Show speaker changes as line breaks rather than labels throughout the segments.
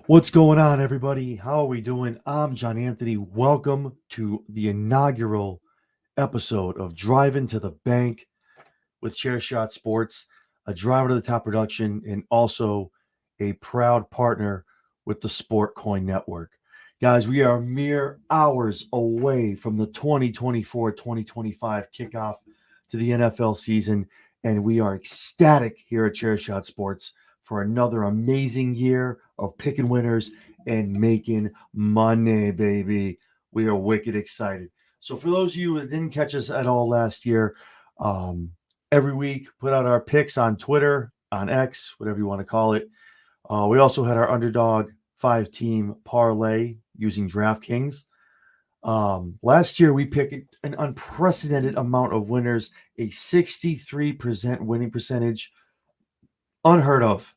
What's going on, everybody? How are we doing? I'm John Anthony. Welcome to the inaugural episode of Drivin to the Bank with ChairShot Sports, a driver to the top production, and also a proud partner with the Sport Coin Network. Guys, we are mere hours away from the 2024-2025 kickoff to the NFL season, and we are ecstatic here at ChairShot Sports for another amazing year of picking winners and making money, baby. We are wicked excited. So for those of you that didn't catch us at all last year, every week put out our picks on Twitter, on X, whatever you want to call it. We also had our underdog 5-team parlay using DraftKings. Last year, we picked an unprecedented amount of winners, a 63% winning percentage. Unheard of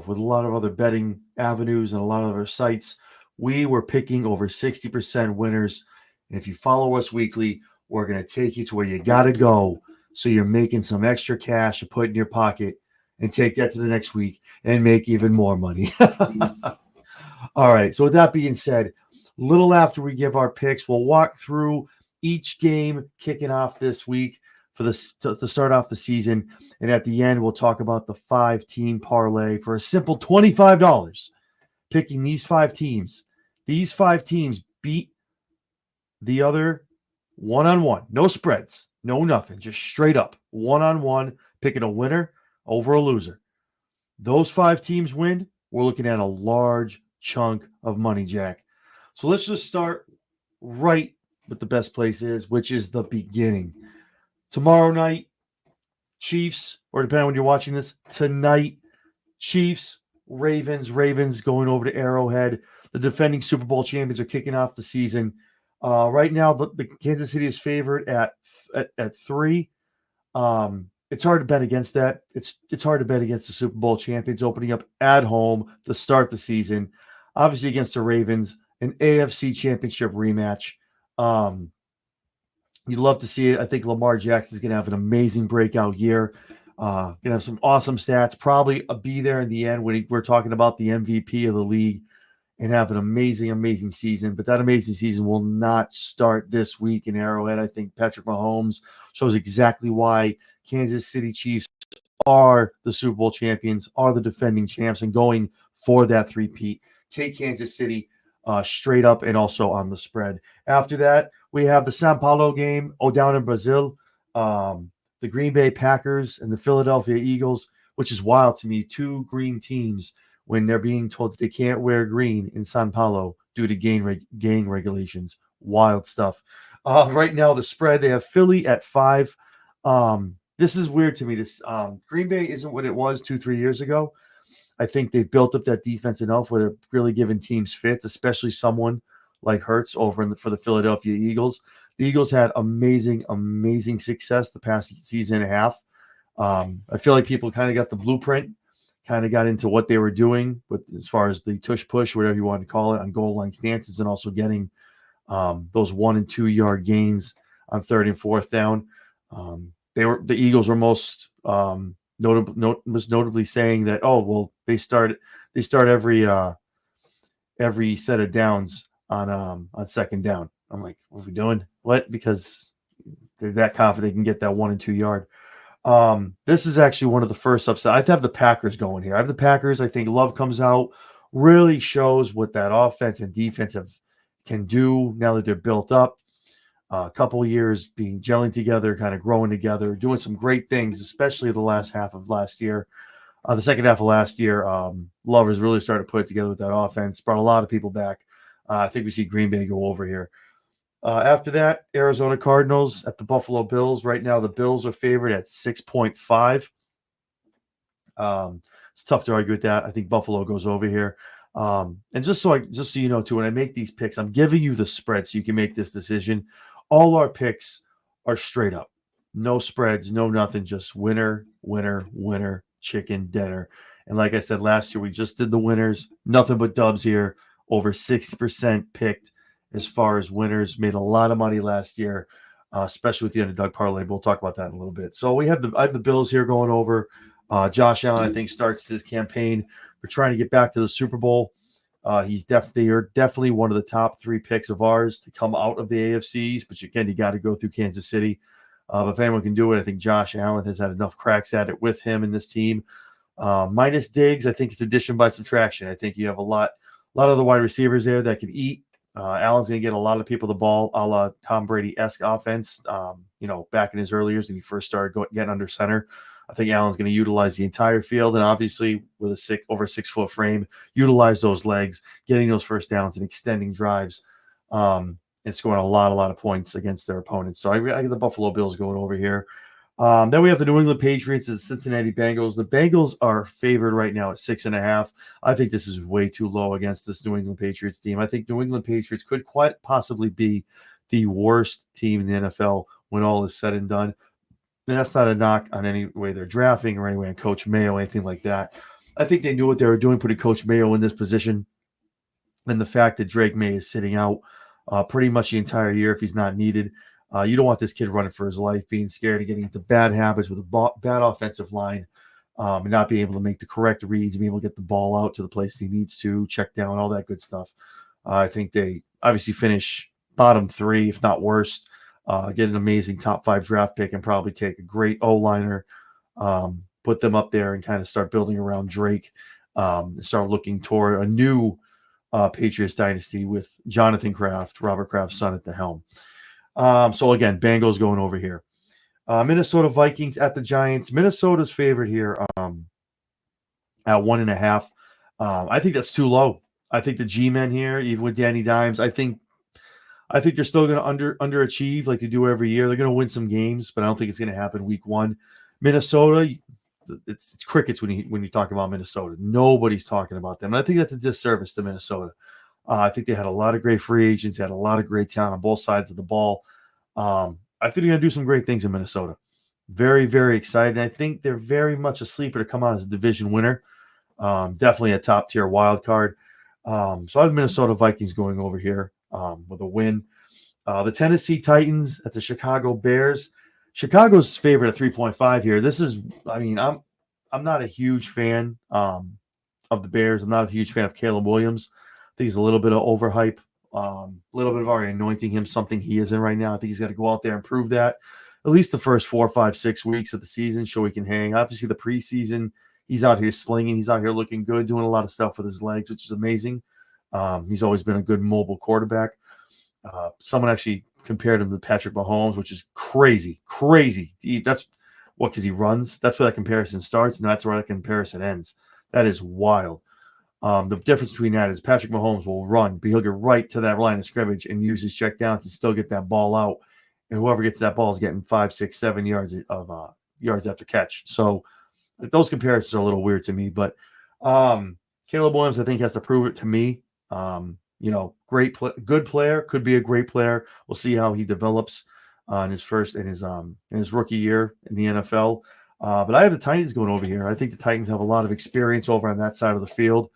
with a lot of other betting avenues and a lot of other sites. We were picking over 60% winners. And if you follow us weekly, we're going to take you to where you got to go so you're making some extra cash to put in your pocket and take that to the next week and make even more money. All right. So with that being said, little after we give our picks, we'll walk through each game kicking off this week for this to start off the season. And at the end, we'll talk about the 5-team parlay for a simple $25. Picking these 5 teams. These 5 teams beat the other one-on-one. No spreads, no nothing. Just straight up one-on-one, picking a winner over a loser. Those 5 teams win, we're looking at a large chunk of money, Jack. So let's just start right with the best place is, which is the beginning. Tomorrow night, Chiefs, or depending on when you're watching this, tonight, Chiefs, Ravens going over to Arrowhead. The defending Super Bowl champions are kicking off the season. Right now, the Kansas City is favored at 3. It's hard to bet against that. It's hard to bet against the Super Bowl champions opening up at home to start the season. Obviously against the Ravens, an AFC championship rematch. You'd love to see it. I think Lamar Jackson is going to have an amazing breakout year. Going to have some awesome stats. Probably be there in the end when we're talking about the MVP of the league and have an amazing, amazing season. But that amazing season will not start this week in Arrowhead. I think Patrick Mahomes shows exactly why Kansas City Chiefs are the Super Bowl champions, are the defending champs, and going for that three-peat. Take Kansas City straight up and also on the spread. After that, we have the São Paulo game, down in Brazil. The Green Bay Packers and the Philadelphia Eagles, which is wild to me. 2 green teams when they're being told that they can't wear green in São Paulo due to gang regulations. Wild stuff. Right now, the spread, they have Philly at 5. This is weird to me. This Green Bay isn't what it was 2-3 years ago. I think they've built up that defense enough where they're really giving teams fits, especially someone like Hurts over for the Philadelphia Eagles. The Eagles had amazing, amazing success the past season and a half. I feel like people kind of got the blueprint, kind of got into what they were doing with as far as the tush push, whatever you want to call it, on goal line stances, and also getting those 1 and 2 yard gains on 3rd and 4th down. The Eagles were most notably saying that, they start every set of downs on 2nd down. I'm like, what are we doing? What? Because they're that confident they can get that 1 and 2 yard. This is actually one of the first upset. I have the Packers going here. I have the Packers. I think Love comes out, really shows what that offense and defense can do now that they're built up. A couple of years being gelling together, kind of growing together, doing some great things, especially the last half of last year. The second half of last year, Love has really started to put it together with that offense, brought a lot of people back. I think we see Green Bay go over here. After that, Arizona Cardinals at the Buffalo Bills. Right now, the Bills are favored at 6.5. It's tough to argue with that. I think Buffalo goes over here. And just so you know, too, when I make these picks, I'm giving you the spread so you can make this decision. All our picks are straight up. No spreads, no nothing, just winner, winner, winner, chicken dinner. And like I said, last year we just did the winners. Nothing but dubs here. Over 60% picked as far as winners. Made a lot of money last year, especially with the underdog parlay. But we'll talk about that in a little bit. So I have the Bills here going over. Josh Allen, I think, starts his campaign for trying to get back to the Super Bowl. They're definitely one of the top 3 picks of ours to come out of the AFCs, but again, you got to go through Kansas City. But if anyone can do it, I think Josh Allen has had enough cracks at it with him in this team. Minus Diggs, I think it's addition by subtraction. I think you have a lot of the wide receivers there that can eat. Allen's going to get a lot of people the ball, a la Tom Brady-esque offense. Back in his early years when he first started getting under center, I think Allen's going to utilize the entire field, and obviously with a over 6 foot frame, utilize those legs, getting those first downs and extending drives, and scoring a lot of points against their opponents. So I get the Buffalo Bills going over here. Then we have the New England Patriots and the Cincinnati Bengals. The Bengals are favored right now at 6.5. I think this is way too low against this New England Patriots team. I think New England Patriots could quite possibly be the worst team in the NFL when all is said and done. And that's not a knock on any way they're drafting or any way on Coach Mayo, anything like that. I think they knew what they were doing, putting Coach Mayo in this position. And the fact that Drake May is sitting out pretty much the entire year if he's not needed. You don't want this kid running for his life, being scared of getting into bad habits with a bad offensive line, and not being able to make the correct reads, being able to get the ball out to the place he needs to, check down, all that good stuff. I think they obviously finish bottom 3, if not worst, get an amazing top 5 draft pick and probably take a great O-liner, put them up there and kind of start building around Drake, and start looking toward a new Patriots dynasty with Jonathan Kraft, Robert Kraft's son, at the helm. So again, Bengals going over here. Minnesota Vikings at the Giants. Minnesota's favorite here at 1.5. I think that's too low. I think the G-men here, even with Danny Dimes, I think they're still going to underachieve like they do every year. They're going to win some games, but I don't think it's going to happen week 1. Minnesota, it's crickets when you talk about Minnesota. Nobody's talking about them. And I think that's a disservice to Minnesota. I think they had a lot of great free agents, had a lot of great talent on both sides of the ball. I think they're going to do some great things in Minnesota. Very, very excited. I think they're very much a sleeper to come out as a division winner. Definitely a top-tier wild card. So I have Minnesota Vikings going over here with a win. The Tennessee Titans at the Chicago Bears. Chicago's favorite at 3.5 here. I'm not a huge fan of the Bears. I'm not a huge fan of Caleb Williams. I think he's a little bit of overhype, a little bit of already anointing him something he isn't right now. I think he's got to go out there and prove that at least the first 4, 5, 6 weeks of the season, show he can hang. Obviously, the preseason, he's out here slinging. He's out here looking good, doing a lot of stuff with his legs, which is amazing. He's always been a good mobile quarterback. Someone actually compared him to Patrick Mahomes, which is crazy. That's what, because he runs. That's where that comparison starts, and that's where that comparison ends. That is wild. The difference between that is Patrick Mahomes will run, but he'll get right to that line of scrimmage and use his check downs and still get that ball out. And whoever gets that ball is getting 5, 6, 7 yards of yards after catch. So those comparisons are a little weird to me. But Caleb Williams, I think, has to prove it to me. Good player, could be a great player. We'll see how he develops in his rookie year in the NFL. But I have the Titans going over here. I think the Titans have a lot of experience over on that side of the field.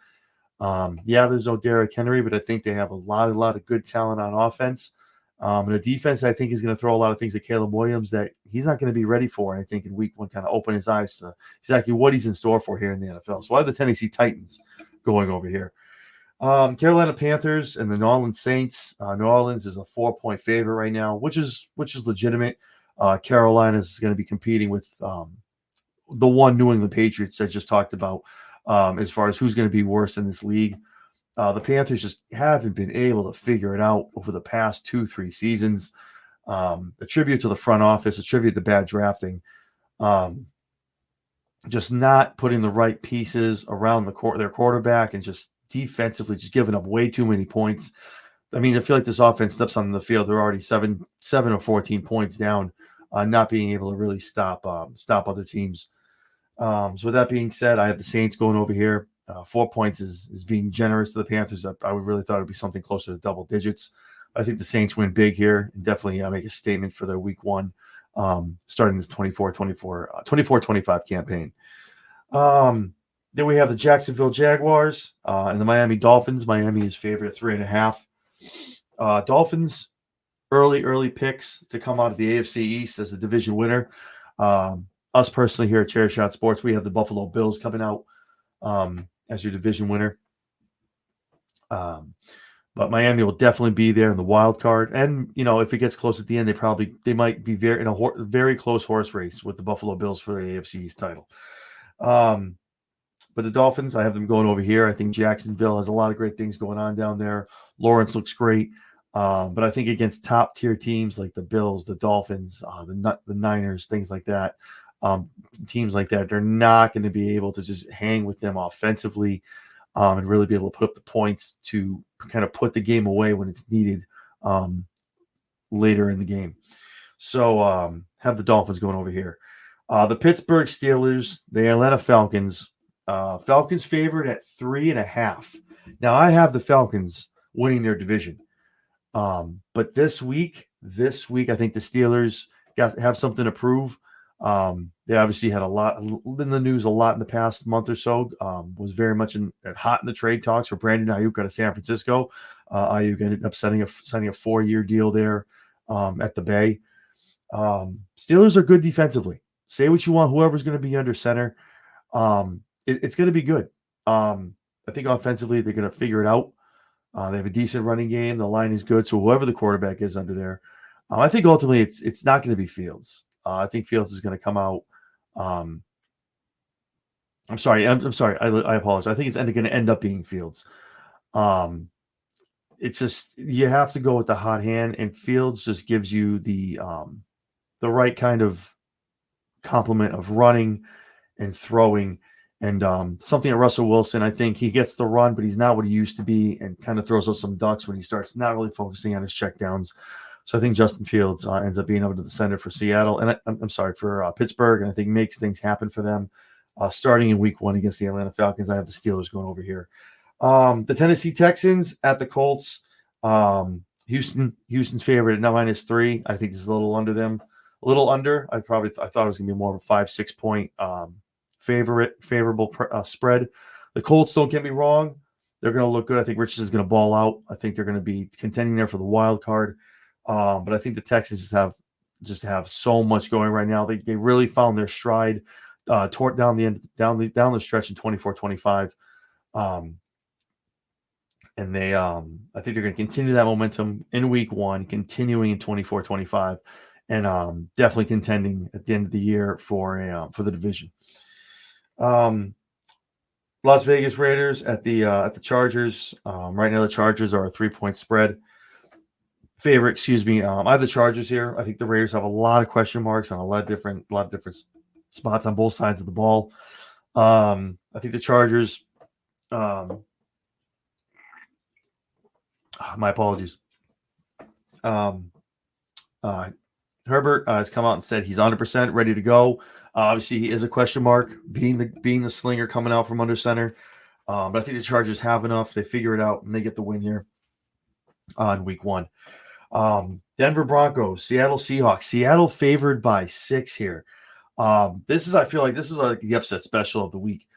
There's no Derrick Henry, but I think they have a lot of good talent on offense. And the defense, I think, is going to throw a lot of things at Caleb Williams that he's not going to be ready for. And I think in week 1, kind of open his eyes to exactly what he's in store for here in the NFL. So I have the Tennessee Titans going over here. Carolina Panthers and the New Orleans Saints. New Orleans is a 4-point favorite right now, which is legitimate. Carolina is going to be competing with the one New England Patriots I just talked about as far as who's going to be worse in this league. The Panthers just haven't been able to figure it out over the past 2-3 seasons. Attribute to the front office, attribute to bad drafting. Just not putting the right pieces around their quarterback, and just defensively just giving up way too many points. I mean, I feel like this offense steps on the field, they're already 7 or 14 points down, not being able to really stop other teams. So with that being said, I have the Saints going over here. 4 points is being generous to the Panthers. I would really thought it would be something closer to double digits. I think the Saints win big here and definitely make a statement for their week 1, starting this 24-25 campaign. Then we have the Jacksonville Jaguars and the Miami Dolphins. Miami is favored at 3.5. Dolphins, early picks to come out of the AFC East as a division winner. Us personally here at ChairShot Sports, we have the Buffalo Bills coming out as your division winner. But Miami will definitely be there in the wild card. And, if it gets close at the end, they might be in a very close horse race with the Buffalo Bills for the AFC East title. But the Dolphins, I have them going over here. I think Jacksonville has a lot of great things going on down there. Lawrence looks great. But I think against top-tier teams like the Bills, the Dolphins, the Niners, things like that, teams like that, they're not going to be able to just hang with them offensively and really be able to put up the points to kind of put the game away when it's needed later in the game. So have the Dolphins going over here. The Pittsburgh Steelers, the Atlanta Falcons. Falcons favored at 3.5. Now, I have the Falcons winning their division. But this week, I think the Steelers have something to prove. They obviously had a lot in the news a lot in the past month or so. Was very much hot in the trade talks for Brandon Ayuk out of San Francisco. Ayuk ended up signing a 4-year deal there at the Bay. Steelers are good defensively. Say what you want, whoever's going to be under center. It's going to be good. I think offensively they're going to figure it out. They have a decent running game. The line is good. So whoever the quarterback is under there, I think ultimately it's not going to be Fields. I think Fields is going to come out. I'm sorry. I apologize. I think it's going to end up being Fields. It's just you have to go with the hot hand, and Fields just gives you the right kind of complement of running and throwing. And something at Russell Wilson, I think he gets the run, but he's not what he used to be, and kind of throws out some ducks when he starts not really focusing on his checkdowns. So I think Justin Fields ends up being able to the center for Seattle, and for Pittsburgh, and I think makes things happen for them. Starting in Week 1 against the Atlanta Falcons, I have the Steelers going over here. The Tennessee Texans at the Colts. Houston's favorite at -3. I think this is a little under them. A little under. I thought it was going to be more of a 5-6 point favorable spread. The Colts, don't get me wrong, they're going to look good. I think Richardson's going to ball out. I think they're going to be contending there for the wild card. But I think the Texans just have so much going right now. They really found their stride toward down the stretch in 24-25. And they I think they're going to continue that momentum in Week 1, continuing in 24-25, and definitely contending at the end of the year for the division. Las Vegas Raiders at the Chargers. Right now the Chargers are a 3-point spread favorite. I have the Chargers here. I think the Raiders have a lot of question marks on a lot of different spots on both sides of the ball. I think the Chargers. My apologies. Herbert has come out and said he's 100% ready to go. Obviously, he is a question mark, being the slinger coming out from under center. But I think the Chargers have enough. They figure it out, and they get the win here on Week 1. Denver Broncos, Seattle Seahawks. Seattle favored by 6 here. I feel like this is like the upset special of the week.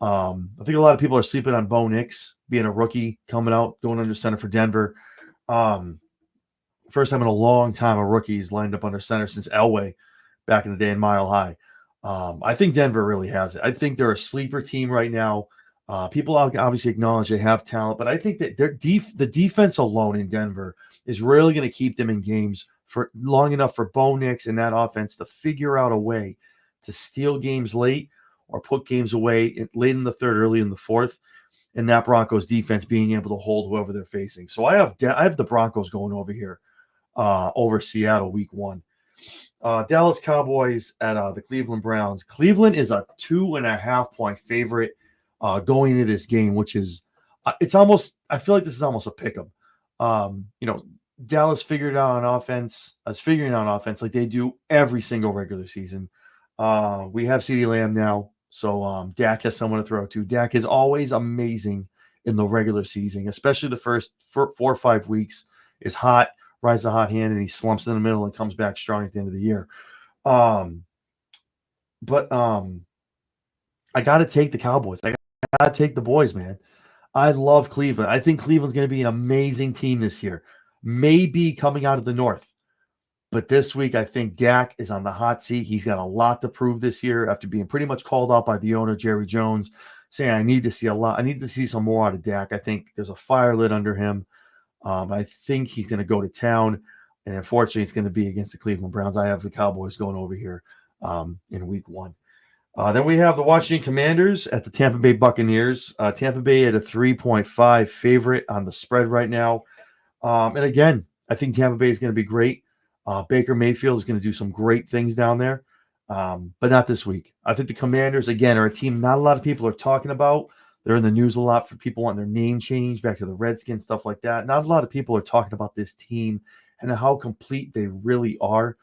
I think a lot of people are sleeping on Bo Nix being a rookie coming out, going under center for Denver. First time in a long time a rookie's lined up under center since Elway back in the day in Mile High. I think Denver really has it. I think they're a sleeper team right now. People obviously acknowledge they have talent, but I think that the defense alone in Denver is really going to keep them in games for long enough for Bo Nix and that offense to figure out a way to steal games late or put games away late in the third, early in the fourth, and that Broncos defense being able to hold whoever they're facing. So I have the Broncos going over here over Seattle Week 1. Dallas Cowboys at the Cleveland Browns. Cleveland is a 2.5-point favorite going into this game, which is it's almost. I feel like this is almost a pick 'em. Dallas figured out on offense. Is figuring out on offense like they do every single regular season. We have CeeDee Lamb now, so Dak has someone to throw to. Dak is always amazing in the regular season, especially the first 4 or 5 weeks. Is hot. Rides a hot hand, and he slumps in the middle and comes back strong at the end of the year. But I got to take the Cowboys. I got to take the boys, man. I love Cleveland. I think Cleveland's going to be an amazing team this year. Maybe coming out of the North. But this week, I think Dak is on the hot seat. He's got a lot to prove this year after being pretty much called out by the owner, Jerry Jones, saying I need to see a lot. I need to see some more out of Dak. I think there's a fire lit under him. I think he's going to go to town, and unfortunately, it's going to be against the Cleveland Browns. I have the Cowboys going over here in Week 1. Then we have the Washington Commanders at the Tampa Bay Buccaneers. Tampa Bay at a 3.5 favorite on the spread right now. And again, I think Tampa Bay is going to be great. Baker Mayfield is going to do some great things down there, but not this week. I think the Commanders, again, are a team not a lot of people are talking about. They're in the news a lot for people wanting their name changed back to the Redskins, stuff like that. Not a lot of people are talking about this team and how complete they really are.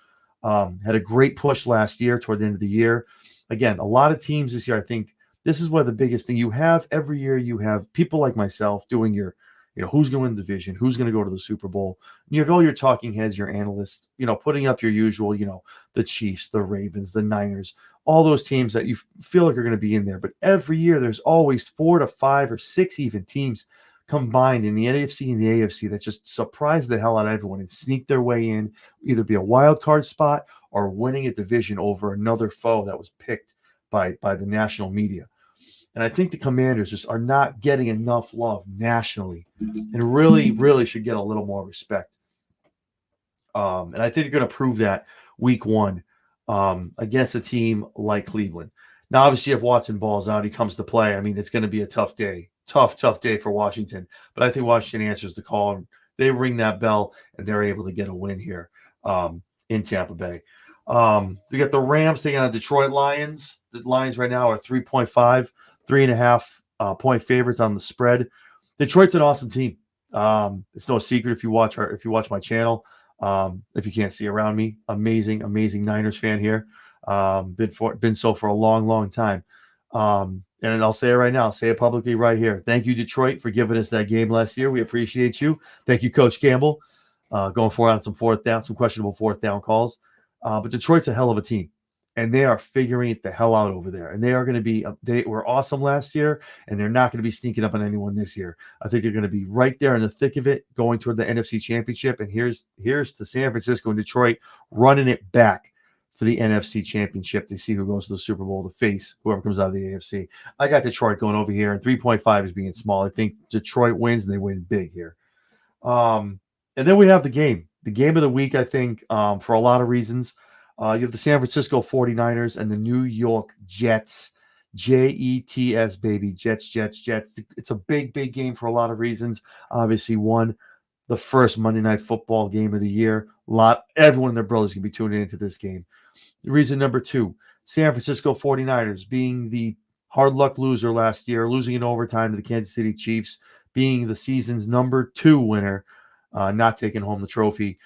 Had a great push last year toward the end of the year. Again, a lot of teams this year, I think this is where the biggest thing you have every year, you have people like myself doing your, who's going to win the division, who's going to go to the Super Bowl. And you have all your talking heads, your analysts, putting up your usual, the Chiefs, the Ravens, the Niners, all those teams that you feel like are going to be in there. But every year there's always 4 to 5 or 6 even teams combined in the NFC and the AFC that just surprise the hell out of everyone and sneak their way in, either be a wild card spot or winning a division over another foe that was picked by the national media. And I think the Commanders just are not getting enough love nationally and really, really should get a little more respect. And I think they're going to prove that Week 1 against a team like Cleveland. Now, obviously, if Watson balls out, he comes to play. I mean, it's going to be a tough day. Tough day for Washington. But I think Washington answers the call. And they ring that bell, and they're able to get a win here in Tampa Bay. We got the Rams taking on the Detroit Lions. The Lions right now are 3.5 point favorites on the spread. Detroit's an awesome team. It's no secret if you watch my channel. If you can't see around me, amazing Niners fan here. Been so for a long time. And I'll say it right now. I'll say it publicly right here. Thank you, Detroit, for giving us that game last year. We appreciate you. Thank you, Coach Campbell, going for it on some questionable fourth down calls. But Detroit's a hell of a team, and they are figuring it the hell out over there. And they are going to be they were awesome last year, and they're not going to be sneaking up on anyone this year. I think they're going to be right there in the thick of it, going toward the NFC Championship. And here's to San Francisco and Detroit running it back for the NFC Championship to see who goes to the Super Bowl to face whoever comes out of the AFC. I got Detroit going over here, and 3.5 is being small. I think Detroit wins, and they win big here. And then we have the game of the week, I think, for a lot of reasons. You have the San Francisco 49ers and the New York Jets. Jets, baby. Jets. It's a big game for a lot of reasons. Obviously, the first Monday Night Football game of the year. Everyone and their brothers can be tuning into this game. Reason number 2, San Francisco 49ers being the hard luck loser last year, losing in overtime to the Kansas City Chiefs, being the season's number 2 winner, not taking home the trophy.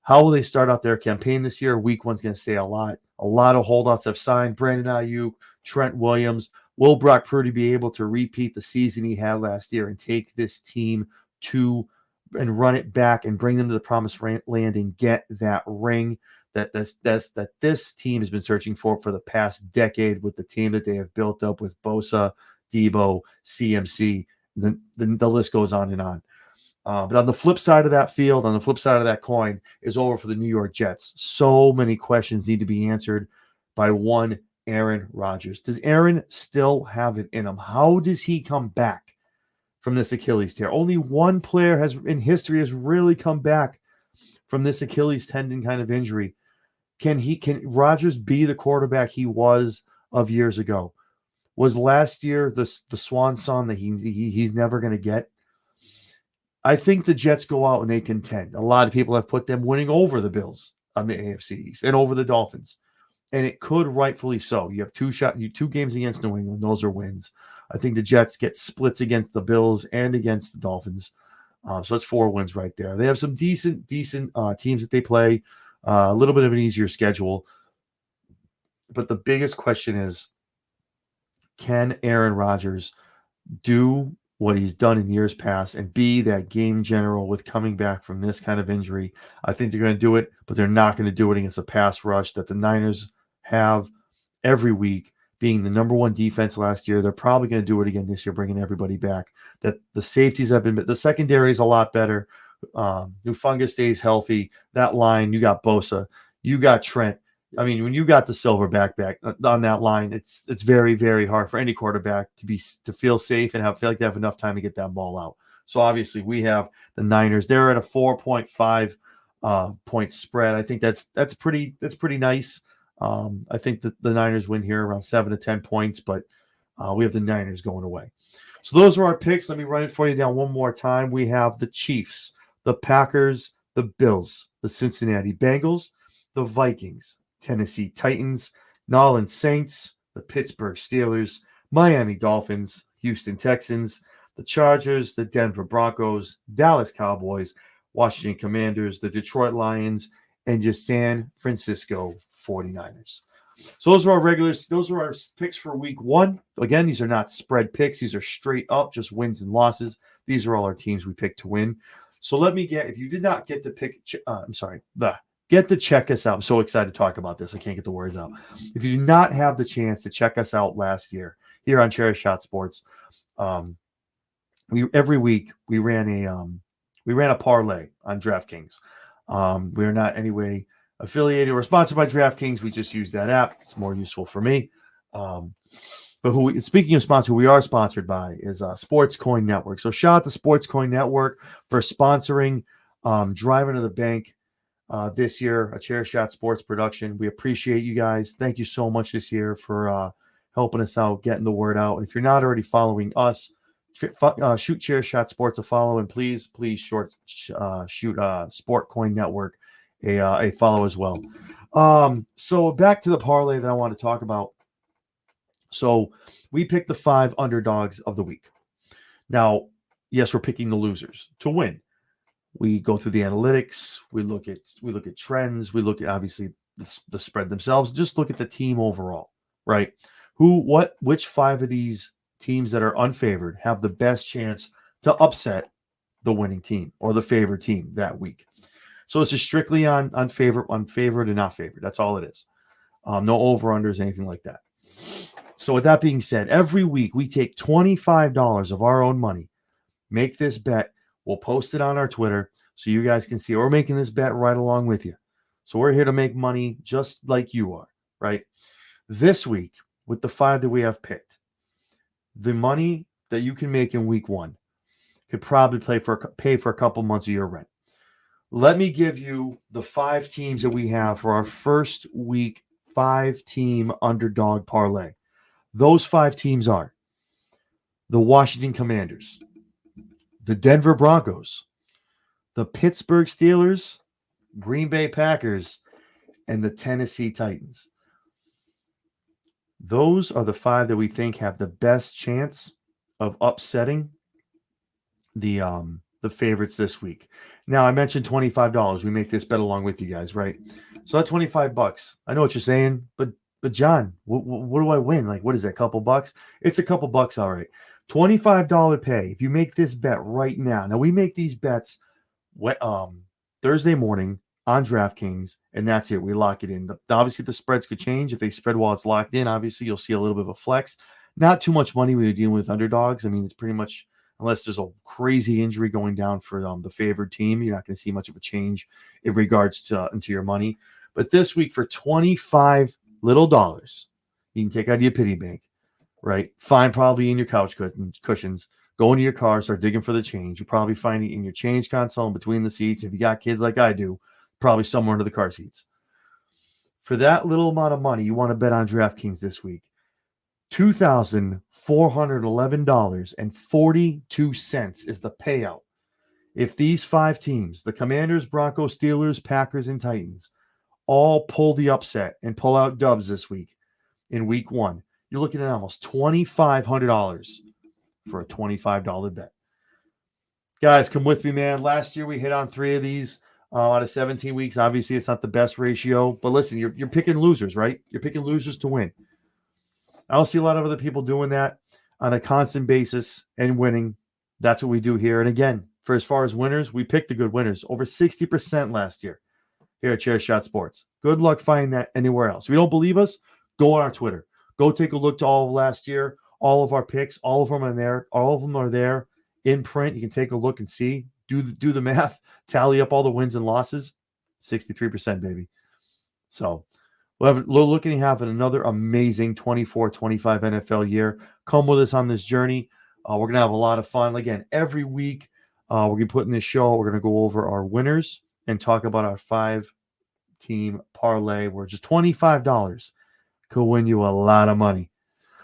How will they start out their campaign this year? Week 1's going to say a lot. A lot of holdouts have signed. Brandon Ayuk, Trent Williams. Will Brock Purdy be able to repeat the season he had last year and take this team and run it back and bring them to the promised land and get that ring that this team has been searching for the past decade with the team that they have built up with Bosa, Debo, CMC. The list goes on and on. But on the flip side of that field, on the flip side of that coin, is over for the New York Jets. So many questions need to be answered by one Aaron Rodgers. Does Aaron still have it in him? How does he come back from this Achilles tear? Only one player in history has really come back from this Achilles tendon kind of injury. Can Rodgers be the quarterback he was of years ago? Was last year the swan song that he's never going to get? I think the Jets go out and they contend. A lot of people have put them winning over the Bills on the AFC East and over the Dolphins. And it could rightfully so. You have 2 games against New England. Those are wins. I think the Jets get splits against the Bills and against the Dolphins. So that's 4 wins right there. They have some decent teams that they play. A little bit of an easier schedule. But the biggest question is, can Aaron Rodgers do what he's done in years past and be that game general with coming back from this kind of injury? I think they're going to do it, but they're not going to do it against a pass rush that the Niners have every week, being the number 1 defense last year. They're probably going to do it again this year, bringing everybody back. That the safeties have been, the secondary is a lot better. Hufanga stays healthy. That line, you got Bosa, you got Trent, I mean, when you got the silver back on that line, it's very, very hard for any quarterback to feel safe and feel like they have enough time to get that ball out. So obviously, we have the Niners. They're at a 4.5 point spread. I think that's pretty nice. I think that the Niners win here around 7 to 10 points, but we have the Niners going away. So those are our picks. Let me run it for you down one more time. We have the Chiefs, the Packers, the Bills, the Cincinnati Bengals, the Vikings, Tennessee Titans, New Orleans Saints, the Pittsburgh Steelers, Miami Dolphins, Houston Texans, the Chargers, the Denver Broncos, Dallas Cowboys, Washington Commanders, the Detroit Lions, and your San Francisco 49ers. So those are our picks for week 1. Again, these are not spread picks. These are straight up, just wins and losses. These are all our teams we picked to win. So if you did not get to get to check us out. I'm so excited to talk about this. I can't get the words out. If you did not have the chance to check us out last year here on ChairShot Sports, every week we ran a parlay on DraftKings. We are not anyway affiliated or sponsored by DraftKings. We just use that app. It's more useful for me. But speaking of sponsor, who we are sponsored by is Sports Coin Network. So shout out to Sports Coin Network for sponsoring Drivin to the Bank this year, a ChairShot Sports production. We appreciate you guys. Thank you so much this year for helping us out, getting the word out. And if you're not already following us, shoot ChairShot Sports a follow, and please shoot Sport Coin Network a follow as well. So back to the parlay that I want to talk about. So we picked the 5 underdogs of the week. Now, yes, we're picking the losers to win. We go through the analytics. We look at trends. We look at obviously the spread themselves. Just look at the team overall, right? Which 5 of these teams that are unfavored have the best chance to upset the winning team or the favored team that week. So this is strictly on favored and not favored. That's all it is. No over-unders, anything like that. So with that being said, every week we take $25 of our own money, make this bet. We'll post it on our Twitter so you guys can see. We're making this bet right along with you. So we're here to make money just like you are, right? This week, with the 5 that we have picked, the money that you can make in week 1 could probably pay for a couple months of your rent. Let me give you the 5 teams that we have for our first week 5-team underdog parlay. Those 5 teams are the Washington Commanders, the Denver Broncos, the Pittsburgh Steelers, Green Bay Packers, and the Tennessee Titans. Those are the 5 that we think have the best chance of upsetting the favorites this week. Now, I mentioned $25. We make this bet along with you guys, right? So that's $25. I know what you're saying, but John, what do I win? Like, what is it, a couple bucks? It's a couple bucks, all right. $25 pay if you make this bet right now. Now, we make these bets Thursday morning on DraftKings, and that's it. We lock it in. Obviously, the spreads could change. If they spread while it's locked in, obviously, you'll see a little bit of a flex. Not too much money when you're dealing with underdogs. I mean, it's pretty much, unless there's a crazy injury going down for the favored team, you're not going to see much of a change in regards to into your money. But this week, for $25 little dollars, you can take out of your piggy bank, right? Find probably in your couch cushions. Go into your car, start digging for the change. You probably find it in your change console in between the seats. If you got kids like I do, probably somewhere under the car seats. For that little amount of money, you want to bet on DraftKings this week. $2,411.42 is the payout. If these 5 teams, the Commanders, Broncos, Steelers, Packers, and Titans, all pull the upset and pull out dubs this week in week 1, you're looking at almost $2,500 for a $25 bet. Guys, come with me, man. Last year we hit on 3 of these out of 17 weeks. Obviously, it's not the best ratio, but listen, you're picking losers, right? You're picking losers to win. I don't see a lot of other people doing that on a constant basis and winning. That's what we do here. And again, for as far as winners, we picked the good winners. Over 60% last year here at ChairShot Sports. Good luck finding that anywhere else. If you don't believe us, go on our Twitter. Go take a look to all of last year, all of our picks, all of them are there. All of them are there in print. You can take a look and see. Do the math. Tally up all the wins and losses. 63%, baby. So we're looking at having another amazing 24-25 NFL year. Come with us on this journey. We're going to have a lot of fun. Again, every week, we're going to put in this show, we're going to go over our winners and talk about our 5-team parlay where just $25 could win you a lot of money.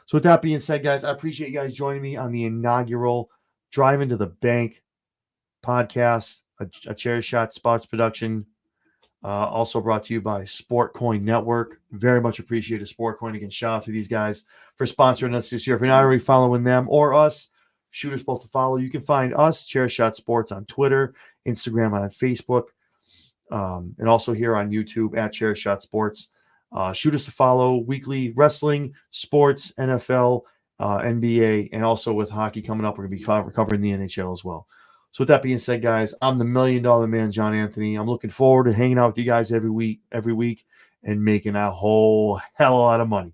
So with that being said, guys, I appreciate you guys joining me on the inaugural Drivin to the Bank podcast, a ChairShot Sports production, also brought to you by SportCoin Network. Very much appreciated SportCoin. Again, shout out to these guys for sponsoring us this year. If you're not already following them or us, shoot us both to follow. You can find us, ChairShot Sports, on Twitter, Instagram, and on Facebook, and also here on YouTube at ChairShot Sports. Shoot us to follow weekly wrestling, sports, NFL, NBA, and also with hockey coming up, we're going to be covering the NHL as well. So with that being said, guys, I'm the $1 Million Man, John Anthony. I'm looking forward to hanging out with you guys every week and making a whole hell of a lot of money.